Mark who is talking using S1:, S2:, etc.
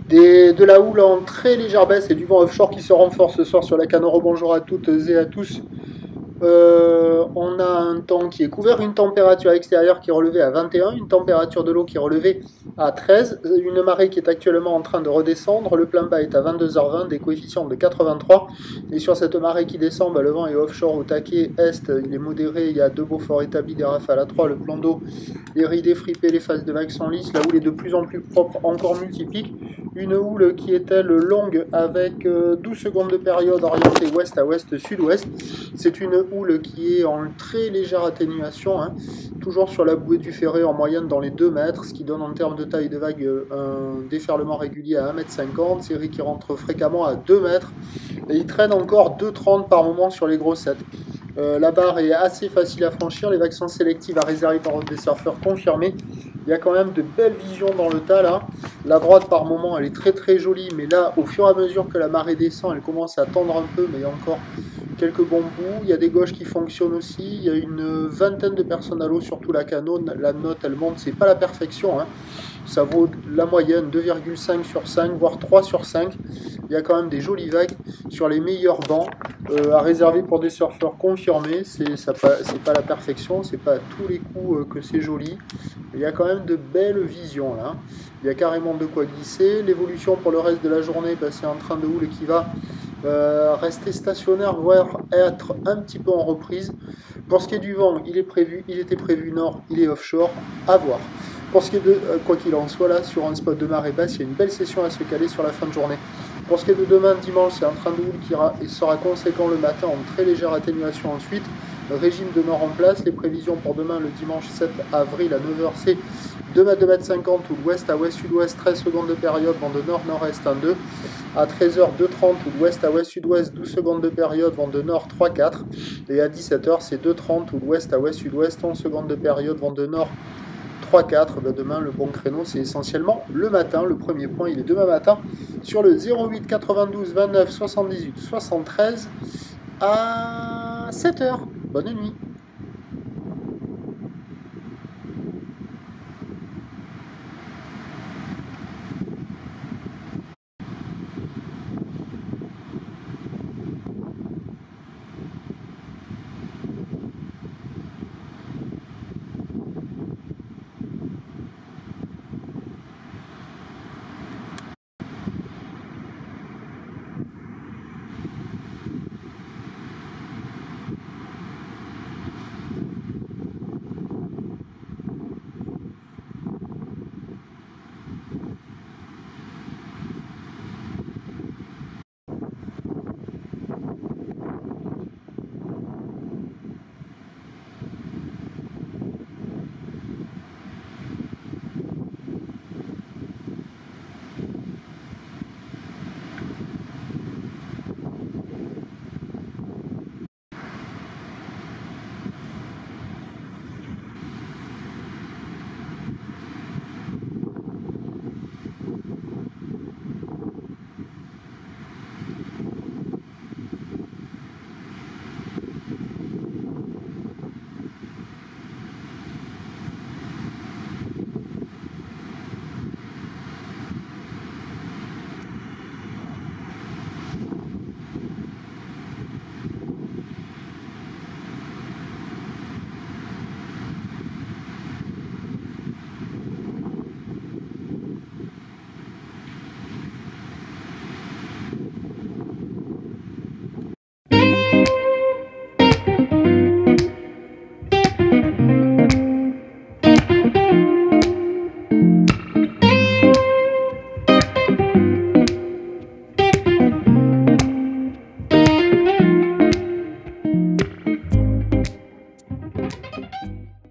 S1: De la houle en très légère baisse et du vent offshore qui se renforce ce soir sur la Canoro. Bonjour à toutes et à tous. On a un temps qui est couvert, une température extérieure qui est relevée à 21, une température de l'eau qui est relevée à 13, une marée qui est actuellement en train de redescendre, le plein bas est à 22h20, des coefficients de 83, et sur cette marée qui descend, le vent est offshore au taquet est, il est modéré, il y a 2 beaux forts établis, des rafales à 3, le plan d'eau est ridé, fripé, les phases de vagues sont lisses, la houle est de plus en plus propre, encore multiplique, une houle qui est elle longue avec 12 secondes de période orientée ouest à ouest, sud-ouest. C'est une houle qui est en très légère atténuation, hein, toujours sur la bouée du Ferré en moyenne dans les 2 mètres, ce qui donne en termes de taille de vague un déferlement régulier à 1,50 m, série qui rentre fréquemment à 2 mètres, et il traîne encore 2,30 par moment sur les grossettes. La barre est assez facile à franchir, les vagues sont sélectives à réserver par des surfeurs confirmés. Il y a quand même de belles visions dans le tas là. La droite par moment elle est très jolie, mais là au fur et à mesure que la marée descend, elle commence à tendre un peu, mais il y a encore quelques bons bouts. Il y a des gauches qui fonctionnent aussi. Il y a une vingtaine de personnes à l'eau, surtout la cano. La note elle monte, c'est pas la perfection, hein. Ça vaut la moyenne 2,5 sur 5, voire 3 sur 5. Il y a quand même des jolies vagues sur les meilleurs bancs à réserver pour des surfeurs confirmés. C'est pas la perfection, c'est pas à tous les coups que c'est joli. Il y a quand même de belles visions là. Il y a carrément de quoi glisser. L'évolution pour le reste de la journée, c'est un train de houle qui va rester stationnaire, voire être un petit peu en reprise. Pour ce qui est du vent, il était prévu nord, il est offshore, à voir. Pour ce qui est de, quoi qu'il en soit, là, sur un spot de marée basse, il y a une belle session à se caler sur la fin de journée. Pour ce qui est de demain, dimanche, c'est un train de houle qui sera conséquent le matin, en très légère atténuation ensuite. Le régime demeure en place. Les prévisions pour demain, le dimanche 7 avril à 9h, c'est 2,50 m ou l'ouest à ouest, sud-ouest, 13 secondes de période, vent de nord-nord-est 1,2. À 13h, 2,30 ou l'ouest à ouest, sud-ouest, 12 secondes de période, vent de nord 3,4. Et à 17h, c'est 2,30 ou l'ouest à ouest, sud-ouest, 11 secondes de période, vent de nord 3-4, demain le bon créneau c'est essentiellement le matin, le premier point il est demain matin sur le 08 92 29 78 73 à 7h. Bonne nuit.